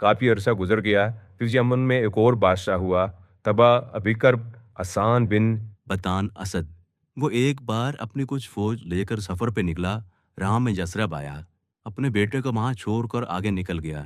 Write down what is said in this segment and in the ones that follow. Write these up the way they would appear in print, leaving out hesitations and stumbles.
کافی عرصہ گزر گیا، پھر یمن میں ایک اور بادشاہ ہوا، تبا ابکر حسان بن بطان اسد۔ وہ ایک بار اپنی کچھ فوج لے کر سفر پہ نکلا، راہ میں یثرب آیا، اپنے بیٹے کو وہاں چھوڑ کر آگے نکل گیا۔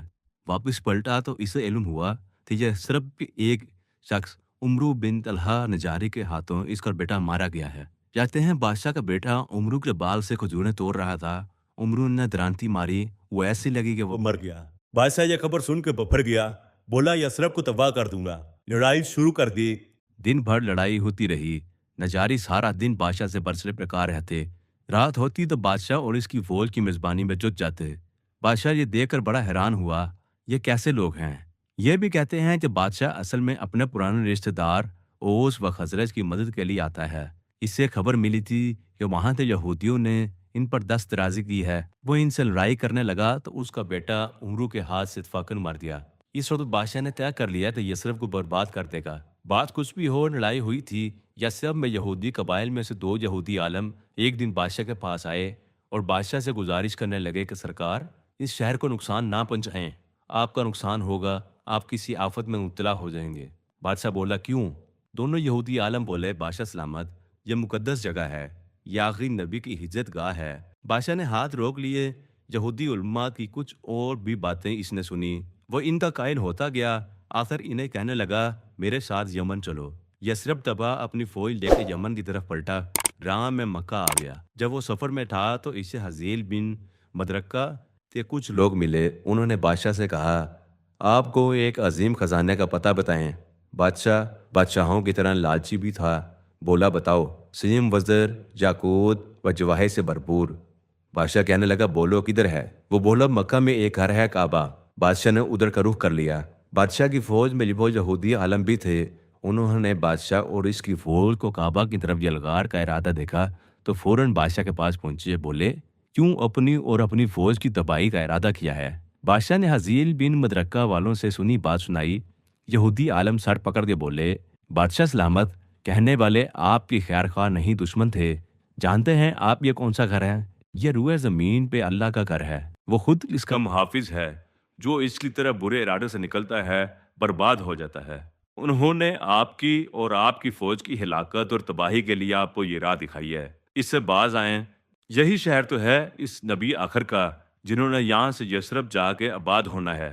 واپس پلٹا تو اسے علم ہوا کہ یثرب کے ایک شخص عمرو بن طلحہ نجاری کے ہاتھوں اس کا بیٹا مارا گیا ہے۔ کہتے ہیں بادشاہ کا بیٹا عمرو کے بال سے کھجوریں توڑ رہا تھا، عمرو نے درانتی ماری، وہ ایسی لگی کہ وہ مر گیا۔ بادشاہ یہ خبر سن کے بپھر گیا، بولا یثرب کو تباہ کر دوں گا۔ لڑائی شروع کر دی۔ دن بھر لڑائی ہوتی رہی۔ نجاری سارا دن بادشاہ سے برسر پرکار رہتے، رات ہوتی تو بادشاہ اور اس کی فوج کی میزبانی میں جٹ جاتے۔ بادشاہ یہ دیکھ کر بڑا حیران ہوا، یہ کیسے لوگ ہیں؟ یہ بھی کہتے ہیں کہ بادشاہ اصل میں اپنے پرانے رشتہ دار اوس و خزرج کی مدد کے لیے آتا ہے۔ اس سے خبر ملی تھی کہ وہاں کے یہودیوں نے ان پر دست درازی کی ہے۔ وہ ان سے لڑائی کرنے لگا تو اس کا بیٹا عمرو کے ہاتھ سے اتفاقاً مر گیا۔ اس وقت بادشاہ نے طے کر لیا کہ یثرب کو برباد کر دے گا۔ بات کچھ بھی ہو، لڑائی ہوئی تھی۔ یثرب میں یہودی قبائل میں سے 2 یہودی عالم ایک دن بادشاہ کے پاس آئے اور بادشاہ سے گزارش کرنے لگے کہ سرکار، اس شہر کو نقصان نہ پہنچائیں، آپ کا نقصان ہوگا، آپ کسی آفت میں مبتلا ہو جائیں گے۔ بادشاہ بولا کیوں؟ دونوں یہودی عالم بولے بادشاہ سلامت، یہ مقدس جگہ ہے، یہ آخری نبی کی ہجرت گاہ ہے۔ بادشاہ نے ہاتھ روک لیے۔ یہودی علماء کی کچھ اور بھی باتیں اس نے سنی، وہ ان کا قائل ہوتا گیا، آخر انہیں کہنے لگا میرے ساتھ یمن چلو۔ یثرب تبا اپنی فوج لے کے یمن کی طرف پلٹا، راہ میں مکہ آ گیا۔ جب وہ سفر میں تھا تو اسے حزیل بن مدرکہ کے کچھ لوگ ملے، انہوں نے بادشاہ سے کہا آپ کو ایک عظیم خزانے کا پتہ بتائیں۔ بادشاہ بادشاہوں کی طرح لالچی بھی تھا، بولا بتاؤ۔ سیم وزر یاقوت و جواہر سے بھرپور۔ بادشاہ کہنے لگا بولو کدھر ہے؟ وہ بولا مکہ میں ایک گھر ہے کعبہ۔ بادشاہ نے ادھر کا رخ کر لیا۔ بادشاہ کی فوج میں وہ یہودی عالم بھی تھے، انہوں نے بادشاہ اور اس کی فوج کو کعبہ کی طرف یلغار کا ارادہ دیکھا تو فوراً بادشاہ کے پاس پہنچے، بولے کیوں اپنی اور اپنی فوج کی تباہی کا ارادہ کیا ہے؟ بادشاہ نے حزیل بن مدرکہ والوں سے سنی بات سنائی۔ یہودی عالم سر پکڑ کے بولے بادشاہ سلامت، کہنے والے آپ کی خیر خواہ نہیں دشمن تھے، جانتے ہیں آپ یہ کون سا گھر ہے؟ یہ روئے زمین پہ اللہ کا گھر ہے، وہ خود اس کا محافظ ہے، جو اس کی طرف برے ارادے سے نکلتا ہے برباد ہو جاتا ہے۔ انہوں نے آپ کی اور آپ کی فوج کی ہلاکت اور تباہی کے لیے آپ کو یہ راہ دکھائی ہے، اس سے باز آئیں۔ یہی شہر تو ہے اس نبی آخر کا، جنہوں نے یہاں سے یثرب جا کے آباد ہونا ہے۔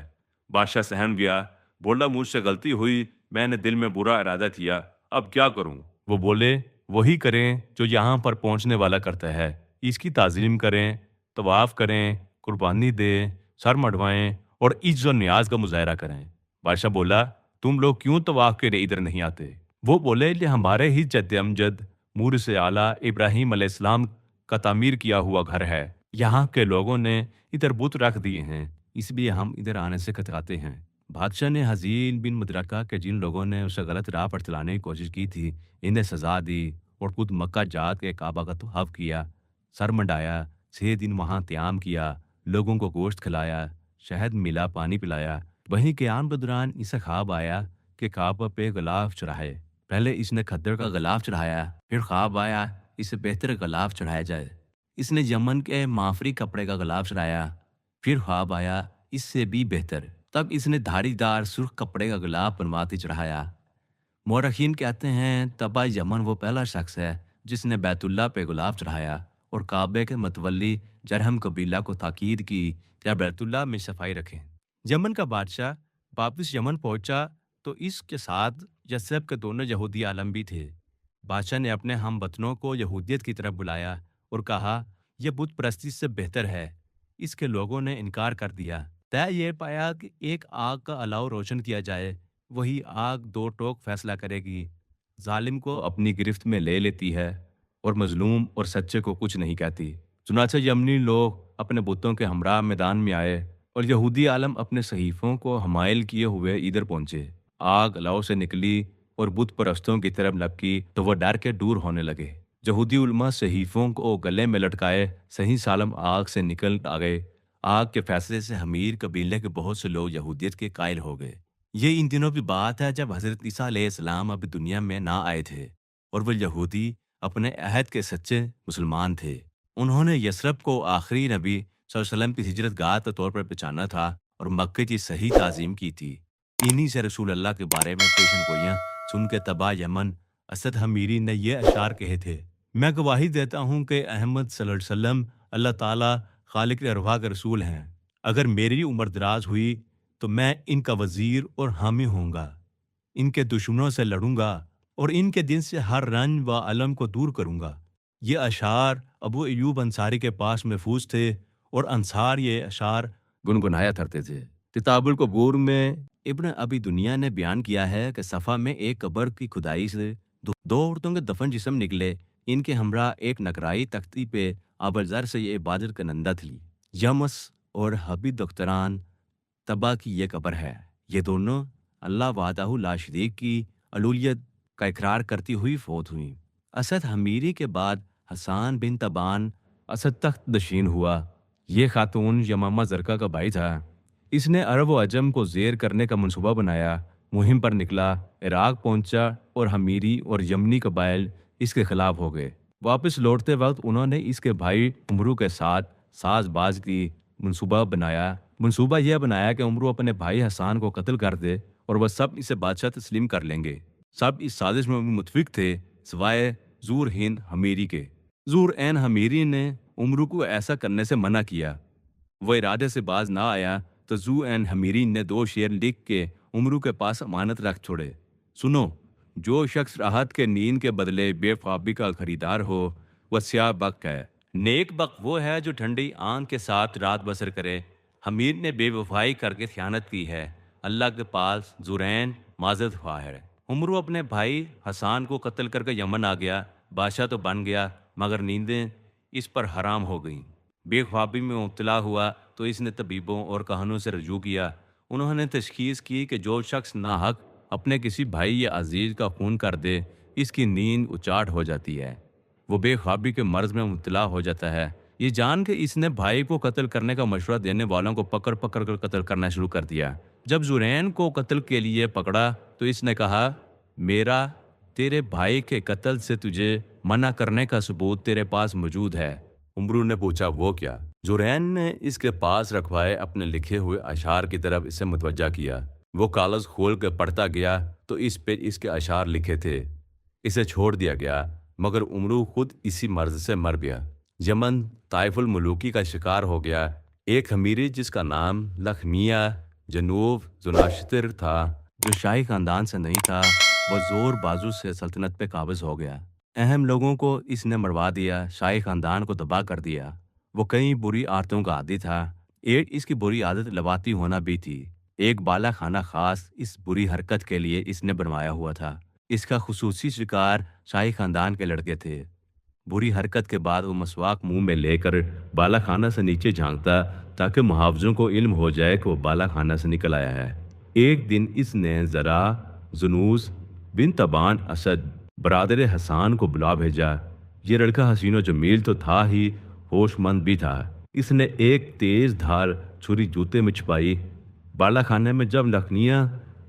بادشاہ سہم گیا، بولا مجھ سے غلطی ہوئی، میں نے دل میں برا ارادہ کیا، اب کیا کروں؟ وہ بولے وہی کریں جو یہاں پر پہنچنے والا کرتا ہے، اس کی تعظیم کریں، طواف کریں، قربانی دیں، سر مڑوائیں اور عز و نیاز کا مظاہرہ کریں۔ بادشاہ بولا تم لوگ کیوں طواف کے لیے ادھر نہیں آتے؟ وہ بولے یہ ہمارے ہی جد امجد مورث اعلیٰ ابراہیم علیہ السلام کا تعمیر کیا ہوا گھر ہے، یہاں کے لوگوں نے ادھر بت رکھ دیے ہیں، اس لیے ہم ادھر آنے سے کتراتے ہیں۔ بادشاہ نے حزیل بن مدرکہ کے جن لوگوں نے اسے غلط راہ پر چلانے کی کوشش کی تھی انہیں سزا دی اور خود مکہ جات کے کعبہ کا طواف کیا، سر منڈایا، 6 دن وہاں قیام کیا، لوگوں کو گوشت کھلایا، شہد ملا، پانی پلایا۔ وہیں قیام کے دوران اسے خواب آیا کہ کعبہ پہ غلاف چڑھائے۔ پہلے اس نے کھدر کا غلاف چڑھایا، پھر خواب آیا اسے بہتر غلاف چڑھایا جائے۔ اس نے یمن کے مافری کپڑے کا غلاف چڑھایا، پھر خواب آیا اس سے بھی بہتر، تب اس نے دھاری دار سرخ کپڑے کا غلاف بنواتی چڑھایا۔ مورخین کہتے ہیں تبا یمن وہ پہلا شخص ہے جس نے بیت اللہ پہ غلاف چڑھایا اور کعبے کے متولی جرہم قبیلہ کو تاکید کی کہ بیت اللہ میں صفائی رکھیں۔ یمن کا بادشاہ واپس یمن پہنچا تو اس کے ساتھ یثرب کے دونوں یہودی عالم بھی تھے۔ بادشاہ نے اپنے ہم وطنوں کو یہودیت کی طرف بلایا اور کہا یہ بت پرستی سے بہتر ہے۔ اس کے لوگوں نے انکار کر دیا۔ طے یہ پایا کہ ایک آگ کا الاؤ روشن کیا جائے، وہی آگ 2 ٹوک فیصلہ کرے گی، ظالم کو اپنی گرفت میں لے لیتی ہے اور مظلوم اور سچے کو کچھ نہیں کہتی۔ چنانچہ یمنی لوگ اپنے بتوں کے ہمراہ میدان میں آئے اور یہودی عالم اپنے صحیفوں کو حمائل کیے ہوئے ادھر پہنچے۔ آگ الاؤ سے نکلی اور بت پرستوں کی طرف لپکی تو وہ ڈر کے دور ہونے لگے۔ یہودی علماء صحیفوں کو گلے میں لٹکائے صحیح سالم آگ سے نکل آ گئے۔ آگ کے فیصلے سے حمیر قبیلے کے بہت سے لوگ یہودیت کے قائل ہو گئے۔ یہ ان دنوں کی بات ہے جب حضرت عیسیٰ علیہ السلام ابھی دنیا میں نہ آئے تھے اور وہ یہودی اپنے عہد کے سچے مسلمان تھے۔ انہوں نے یثرب کو آخری نبی صلی اللہ علیہ وسلم کی ہجرت گاہ کے طور پر پہچانا تھا اور مکے کی صحیح تعظیم کی تھی۔ انہی سے رسول اللہ کے بارے میں پیشن گوئیاں سن کے تبا یمن اسد حمیری نے یہ اشعار کہے تھے: میں گواہی دیتا ہوں کہ احمد صلی اللہ علیہ وسلم اللہ تعالیٰ خالق ارواح کے رسول ہیں۔ اگر میری عمر دراز ہوئی تو میں ان کا وزیر اور حامی ہوں گا، ان کے دشمنوں سے لڑوں گا اور ان کے دل سے ہر رنج و علم کو دور کروں گا۔ یہ اشعار ابو ایوب انصاری کے پاس محفوظ تھے اور انصار یہ اشعار گنگنایا کرتے تھے۔ کتاب القبور میں ابن ابی دنیا نے بیان کیا ہے کہ صفا میں ایک قبر کی کھدائی سے دو عورتوں کے دفن جسم نکلے۔ ان کے ہمراہ ایک نقرائی تختی پہ آبلزر سے یہ عبادت کنندہ تھی۔ یمس اور حبیب دختران تبا کی یہ قبر ہے۔ یہ دونوں اللہ وحدہ لا شریک کی الوہیت کا اقرار کرتی ہوئی فوت ہوئیں۔ اسد حمیری کے بعد حسان بن تبان اسد تخت نشین ہوا۔ یہ خاتون یمامہ زرقہ کا بھائی تھا۔ اس نے عرب و عجم کو زیر کرنے کا منصوبہ بنایا، مہم پر نکلا، عراق پہنچا اور حمیری اور یمنی قبائل اس کے خلاف ہو گئے۔ واپس لوٹتے وقت انہوں نے اس کے بھائی عمرو کے ساتھ ساز باز کی منصوبہ یہ بنایا کہ عمرو اپنے بھائی حسان کو قتل کر دے اور وہ سب اسے بادشاہ تسلیم کر لیں گے۔ سب اس سازش میں متفق تھے سوائے زور ہند حمیری کے۔ زور عین حمیری نے عمرو کو ایسا کرنے سے منع کیا۔ وہ ارادے سے باز نہ آیا تو زو عین حمیری نے 2 شعر لکھ کے عمرو کے پاس امانت رکھ چھوڑے: سنو، جو شخص راحت کے نیند کے بدلے بے خوابی کا خریدار ہو وہ سیاہ بخت ہے۔ نیک بخت وہ ہے جو ٹھنڈی آنکھ کے ساتھ رات بسر کرے۔ حمیر نے بے وفائی کر کے خیانت کی ہے، اللہ کے پاس زرین معذرت خواہ ہے۔ عمرو اپنے بھائی حسان کو قتل کر کے یمن آ گیا۔ بادشاہ تو بن گیا مگر نیندیں اس پر حرام ہو گئیں۔ بے خوابی میں مبتلا ہوا تو اس نے طبیبوں اور کہانوں سے رجوع کیا۔ انہوں نے تشخیص کی کہ جو شخص ناحق اپنے کسی بھائی یا عزیز کا خون کر دے اس کی نیند اچاٹ ہو جاتی ہے، وہ بے خوابی کے مرض میں مبتلا ہو جاتا ہے۔ یہ جان کے اس نے بھائی کو قتل کرنے کا مشورہ دینے والوں کو پکڑ کر قتل کرنا شروع کر دیا۔ جب زرین کو قتل کے لیے پکڑا تو اس نے کہا: میرا تیرے بھائی کے قتل سے تجھے منع کرنے کا ثبوت تیرے پاس موجود ہے۔ عمرو نے پوچھا: وہ کیا؟ زرین نے اس کے پاس رکھوائے اپنے لکھے ہوئے اشعار کی طرف اسے متوجہ کیا۔ وہ کاغذ کھول کے پڑھتا گیا تو اس پہ اس کے اشعار لکھے تھے۔ اسے چھوڑ دیا گیا مگر عمرو خود اسی مرض سے مر گیا۔ یمن طائف الملوکی کا شکار ہو گیا۔ ایک حمیری جس کا نام لخمیہ جنوب زناشتر تھا، جو شاہی خاندان سے نہیں تھا، وہ زور بازو سے سلطنت پہ قابض ہو گیا۔ اہم لوگوں کو اس نے مروا دیا، شاہی خاندان کو تباہ کر دیا۔ وہ کئی بری عادتوں کا عادی تھا۔ ایک اس کی بری عادت لواطی ہونا بھی تھی۔ ایک بالا خانہ خاص اس بری حرکت کے لیے اس نے بنوایا ہوا تھا۔ اس کا خصوصی شکار شاہی خاندان کے لڑکے تھے۔ بری حرکت کے بعد وہ مسواک منہ میں لے کر بالا خانہ سے نیچے جھانکتا تاکہ محافظوں کو علم ہو جائے کہ وہ بالا خانہ سے نکل آیا ہے۔ ایک دن اس نے ذرا زنوس بن تبان اسد برادر حسان کو بلا بھیجا۔ یہ لڑکا حسین و جمیل تو تھا ہی، ہوش مند بھی تھا۔ اس نے ایک تیز دھار چھری جوتے میں چھپائی۔ بالا خانے میں جب لخنیہ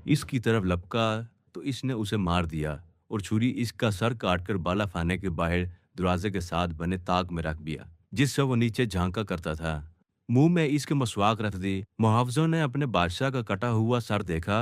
اس کی طرف لپکا تو اس نے اسے مار دیا اور چھری اس کا سر کاٹ کر بالا خانے کے باہر دروازے کے ساتھ بنے طاق میں رکھ دیا جس سے وہ نیچے جھانکا کرتا تھا۔ منہ میں اس کے مسواک رکھ دی۔ محافظوں نے اپنے بادشاہ کا کٹا ہوا سر دیکھا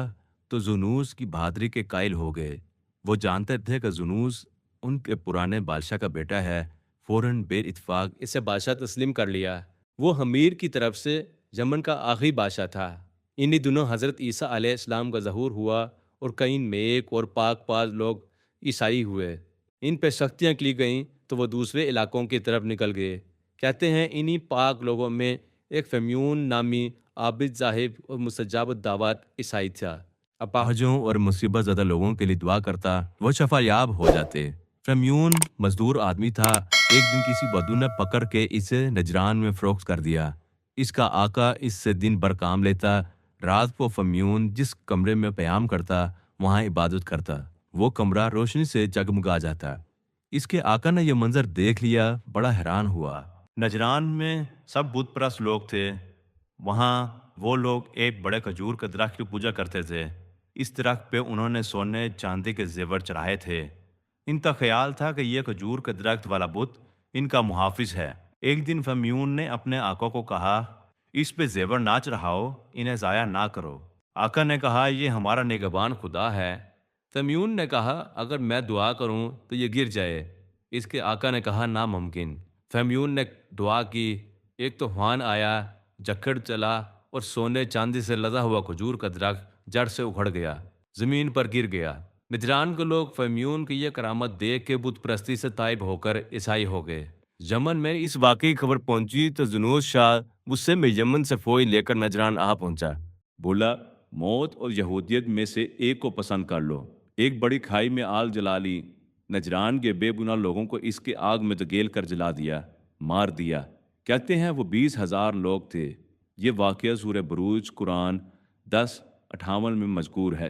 تو زنوس کی بہادری کے قائل ہو گئے۔ وہ جانتے تھے کہ زنوس ان کے پرانے بادشاہ کا بیٹا ہے، فوراً بے اتفاق اسے بادشاہ تسلیم کر لیا۔ وہ حمیر کی طرف سے یمن کا آخری بادشاہ تھا۔ انہی دنوں حضرت عیسیٰ علیہ السلام کا ظہور ہوا اور کئی نیک اور پاک باز لوگ عیسائی ہوئے۔ ان پہ سختیاں کی گئیں تو وہ دوسرے علاقوں کی طرف نکل گئے۔ کہتے ہیں انہی پاک لوگوں میں ایک فیمیون نامی عابد زاہد اور مستجاب الدعوات عیسائی تھا۔ اپاہجوں اور مصیبت زدہ لوگوں کے لیے دعا کرتا، وہ شفا یاب ہو جاتے۔ فیمیون مزدور آدمی تھا۔ ایک دن کسی بدو نے پکڑ کے اسے نجران میں فروخت کر دیا۔ اس کا آقا اس سے دن بھر کام لیتا، رات کو فیمیون جس کمرے میں قیام کرتا وہاں عبادت کرتا۔ وہ کمرہ روشنی سے جگمگا جاتا۔ اس کے آقا نے یہ منظر دیکھ لیا، بڑا حیران ہوا۔ نجران میں سب بت پرست لوگ تھے۔ وہاں وہ لوگ ایک بڑے کھجور کے درخت کی پوجا کرتے تھے۔ اس درخت پہ انہوں نے سونے چاندی کے زیور چڑھائے تھے۔ ان کا خیال تھا کہ یہ کھجور کے درخت والا بت ان کا محافظ ہے۔ ایک دن فیمیون نے اپنے آقا کو کہا: اس پہ زیور نہ چڑھاؤ، انہیں ضائع نہ کرو۔ آقا نے کہا یہ ہمارا نگہبان خدا ہے۔ فیمیون نے کہا اگر میں دعا کروں تو یہ گر جائے۔ اس کے آقا نے کہا ناممکن۔ فیمیون نے دعا کی، ایک طوفان آیا، جکڑ چلا اور سونے چاندی سے لدا ہوا کھجور کا درخت جڑ سے اکھڑ گیا، زمین پر گر گیا۔ نجران کے لوگ فیمیون کی یہ کرامت دیکھ کے بت پرستی سے تائب ہو کر عیسائی ہو گئے۔ یمن میں اس واقعے کی خبر پہنچی تو زنوس شاہ غصے میں یمن سے فوج لے کر نجران آ پہنچا۔ بولا موت اور یہودیت میں سے ایک کو پسند کر لو۔ ایک بڑی کھائی میں آگ جلا لی، نجران کے بے گناہ لوگوں کو اس کے آگ میں دھکیل کر جلا دیا، مار دیا۔ کہتے ہیں وہ 20,000 لوگ تھے۔ یہ واقعہ سورہ بروج قرآن 10:58 میں مذکور ہے۔